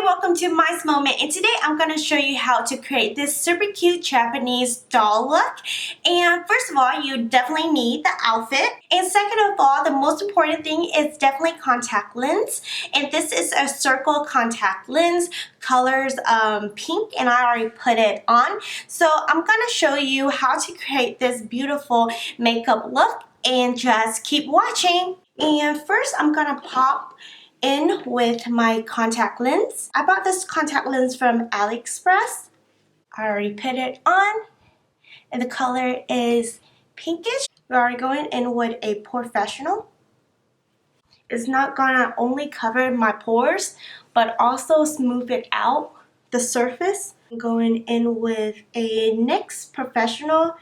welcome to my moment, and today I'm going to show you how to create this super cute Japanese doll look. And first of all, you definitely need the outfit, and second of all, the most important thing is definitely contact lens. And this is a circle contact lens, colors pink, and I already put it on. So I'm going to show you how to create this beautiful makeup look, and just keep watching. And first I'm going to pop in with my contact lens. I bought this contact lens from AliExpress. I already put it on, and the color is pinkish. We are going in with a POREfessional. It's not gonna only cover my pores, but also smooth it out, the surface. I'm going in with a NYX Professional.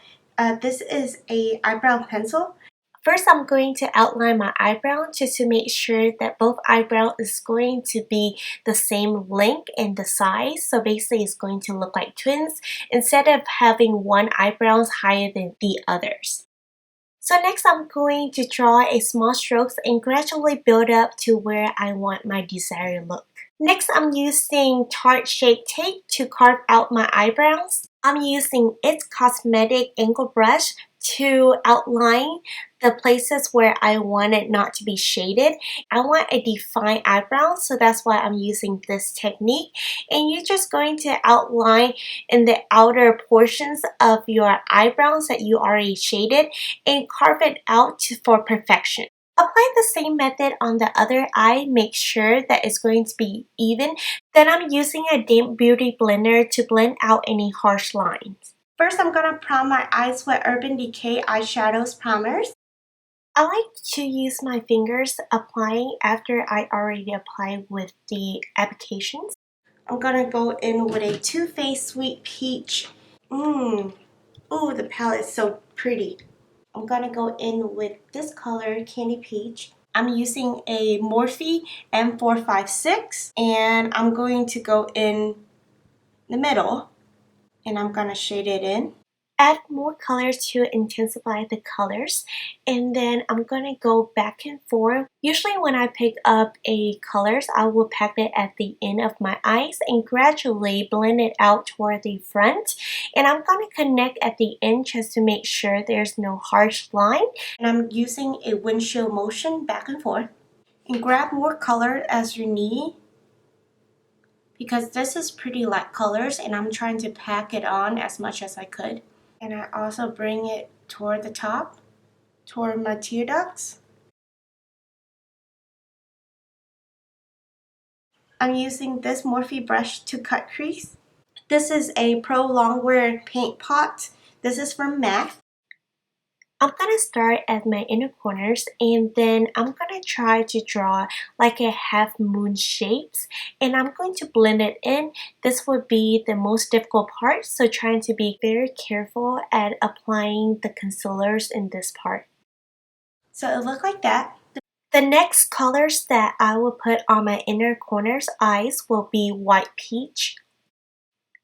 This is a eyebrow pencil. First, I'm going to outline my eyebrow just to make sure that both eyebrow is going to be the same length and the size. So basically, it's going to look like twins instead of having one eyebrow higher than the others. So next, I'm going to draw a small strokes and gradually build up to where I want my desired look. Next, I'm using tart shape tape to carve out my eyebrows. I'm using its Cosmetic angle brush to outline the places where I want it not to be shaded. I want a defined eyebrow, so that's why I'm using this technique. And you're just going to outline in the outer portions of your eyebrows that you already shaded and carve it out for perfection. Apply the same method on the other eye. Make sure that it's going to be even. Then I'm using a damp beauty blender to blend out any harsh lines. First, I'm going to prime my eyes with Urban Decay Eyeshadows primers. I like to use my fingers applying after I already applied with the applications. I'm going to go in with a Too Faced Sweet Peach. Ooh, the palette is so pretty. I'm going to go in with this color, Candy Peach. I'm using a Morphe M456, and I'm going to go in the middle, and I'm going to shade it in. Add more colors to intensify the colors, and then I'm going to go back and forth. Usually when I pick up a colors, I will pack it at the end of my eyes and gradually blend it out toward the front. And I'm going to connect at the end just to make sure there's no harsh line. And I'm using a windshield motion back and forth. And grab more color as you need, because this is pretty light colors and I'm trying to pack it on as much as I could. And I also bring it toward the top, toward my tear ducts. I'm using this Morphe brush to cut crease. This is a Pro Longwear paint pot. This is from MAC. I'm going to start at my inner corners, and then I'm going to try to draw like a half moon shapes, and I'm going to blend it in. This would be the most difficult part, so trying to be very careful at applying the concealers in this part. So it looked like that. The next colors that I will put on my inner corners eyes will be white peach.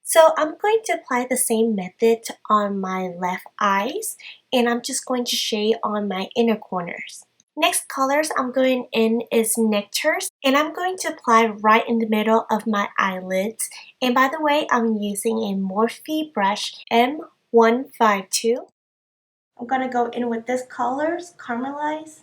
So I'm going to apply the same method on my left eyes, and I'm just going to shade on my inner corners. Next colors I'm going in is Nectars, and I'm going to apply right in the middle of my eyelids. And by the way, I'm using a Morphe brush M152. I'm going to go in with this colors, Caramelize.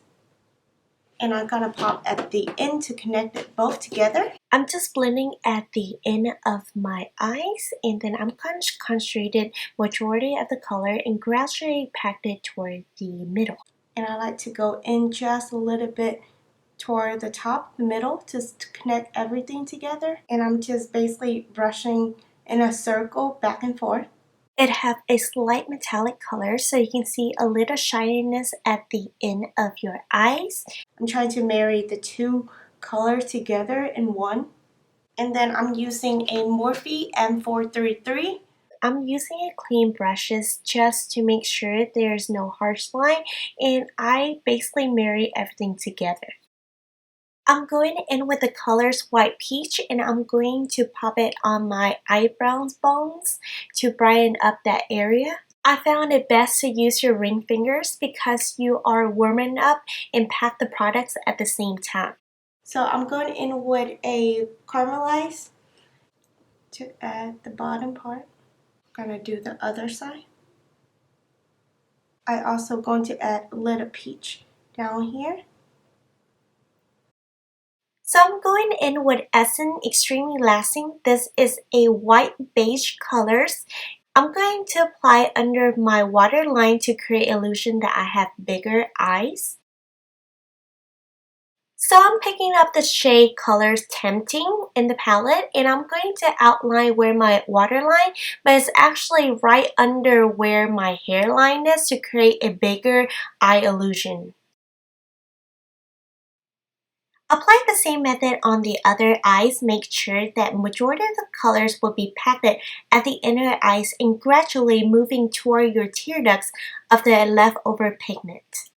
And I'm going to pop at the end to connect it both together. I'm just blending at the end of my eyes, and then I'm going to concentrate majority of the color and gradually pack it toward the middle. And I like to go in just a little bit toward the top, the middle, just to connect everything together. And I'm just basically brushing in a circle back and forth. It has a slight metallic color, so you can see a little shininess at the end of your eyes. I'm trying to marry the two colors together in one. And then I'm using a Morphe M433. I'm using a clean brushes just to make sure there's no harsh line, and I basically marry everything together. I'm going in with the colors White Peach, and I'm going to pop it on my eyebrows bones to brighten up that area. I found it best to use your ring fingers because you are warming up and pack the products at the same time. So I'm going in with a Caramelize to add the bottom part. I'm going to do the other side. I also going to add a little peach down here. So I'm going in with Essence Extremely Lasting. This is a white beige colors. I'm going to apply under my waterline to create illusion that I have bigger eyes. So I'm picking up the shade colors Tempting in the palette, and I'm going to outline where my waterline, but it's actually right under where my hairline is to create a bigger eye illusion. Apply the same method on the other eyes. Make sure that majority of the colors will be packed at the inner eyes and gradually moving toward your tear ducts of the leftover pigment.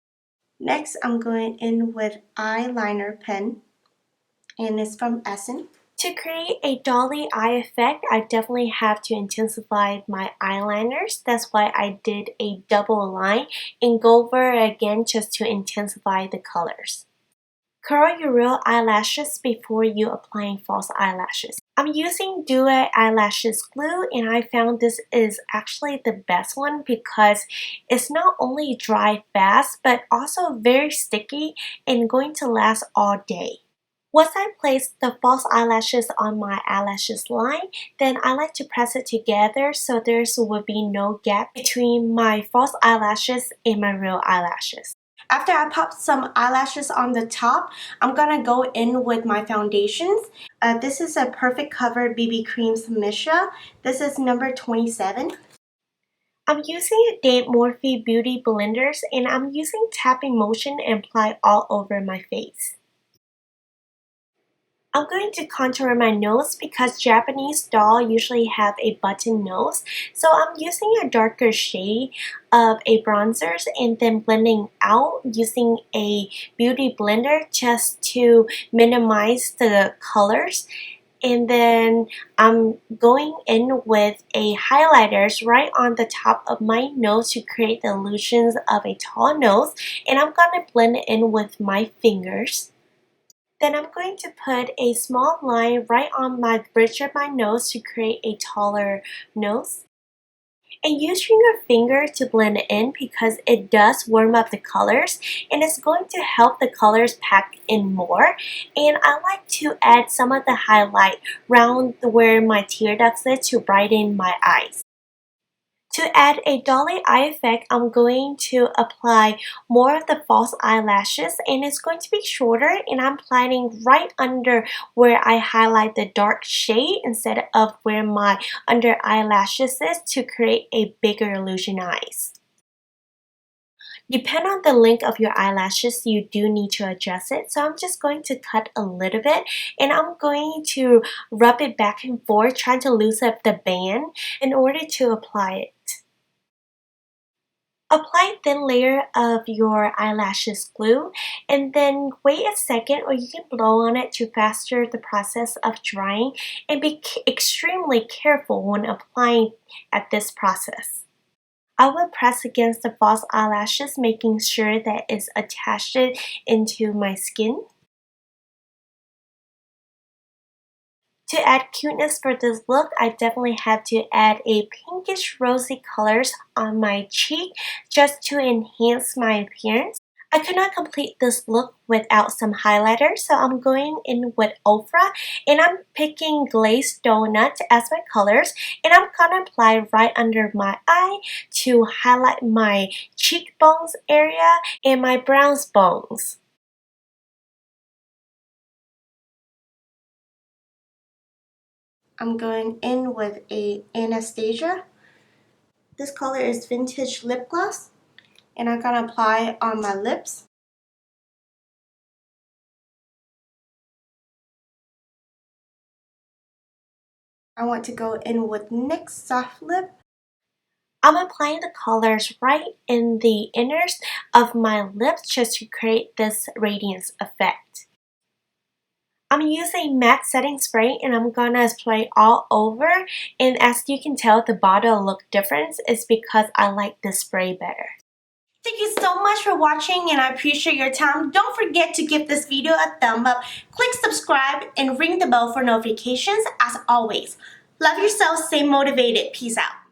Next, I'm going in with Eyeliner Pen, and it's from Essence. To create a dolly eye effect, I definitely have to intensify my eyeliners. That's why I did a double line and go over again just to intensify the colors. Curl your real eyelashes before you applying false eyelashes. I'm using Decay-Eyeshadow glue, and I found this is actually the best one because it's not only dry fast but also very sticky and going to last all day. Once I place the false eyelashes on my eyelashes line, then I like to press it together so there will be no gap between my false eyelashes and my real eyelashes. After I pop some eyelashes on the top, I'm going to go in with my foundations. This is a Perfect Cover BB Cream Misha. This is number 27. I'm using the Morphe-Beauty blenders, and I'm using tapping motion and apply all over my face. I'm going to contour my nose because Japanese doll usually have a button nose. So I'm using a darker shade of a bronzers and then blending out using a beauty blender just to minimize the colors. And then I'm going in with a highlighters right on the top of my nose to create the illusions of a tall nose. And I'm going to blend it in with my fingers. Then I'm going to put a small line right on my bridge of my nose to create a taller nose. And using your finger to blend it in because it does warm up the colors and it's going to help the colors pack in more. And I like to add some of the highlight around where my tear ducts is to brighten my eyes. To add a dolly eye effect, I'm going to apply more of the false eyelashes, and it's going to be shorter, and I'm applying right under where I highlight the dark shade instead of where my under eyelashes is to create a bigger illusion eyes. Depending on the length of your eyelashes, you do need to adjust it. So I'm just going to cut a little bit and I'm going to rub it back and forth, trying to loosen up the band in order to apply it. Apply a thin layer of your eyelashes glue and then wait a second, or you can blow on it to faster the process of drying, and be extremely careful when applying at this process. I will press against the false eyelashes, making sure that it's attached into my skin. To add cuteness for this look, I definitely have to add a pinkish rosy colors on my cheek just to enhance my appearance. I could not complete this look without some highlighter, so I'm going in with Ofra, and I'm picking Glazed Donut as my colors, and I'm gonna apply right under my eye to highlight my cheekbones area and my brow bones. I'm going in with a Anastasia. This color is Vintage Lip Gloss, and I'm gonna apply it on my lips. I want to go in with NYX Soft Lip. I'm applying the colors right in the inners of my lips just to create this radiance effect. I'm using matte setting spray and I'm gonna spray all over, and as you can tell, the bottle look different is because I like this spray better. Thank you so much for watching, and I appreciate your time. Don't forget to give this video a thumb up, click subscribe, and ring the bell for notifications as always. Love yourself, stay motivated. Peace out.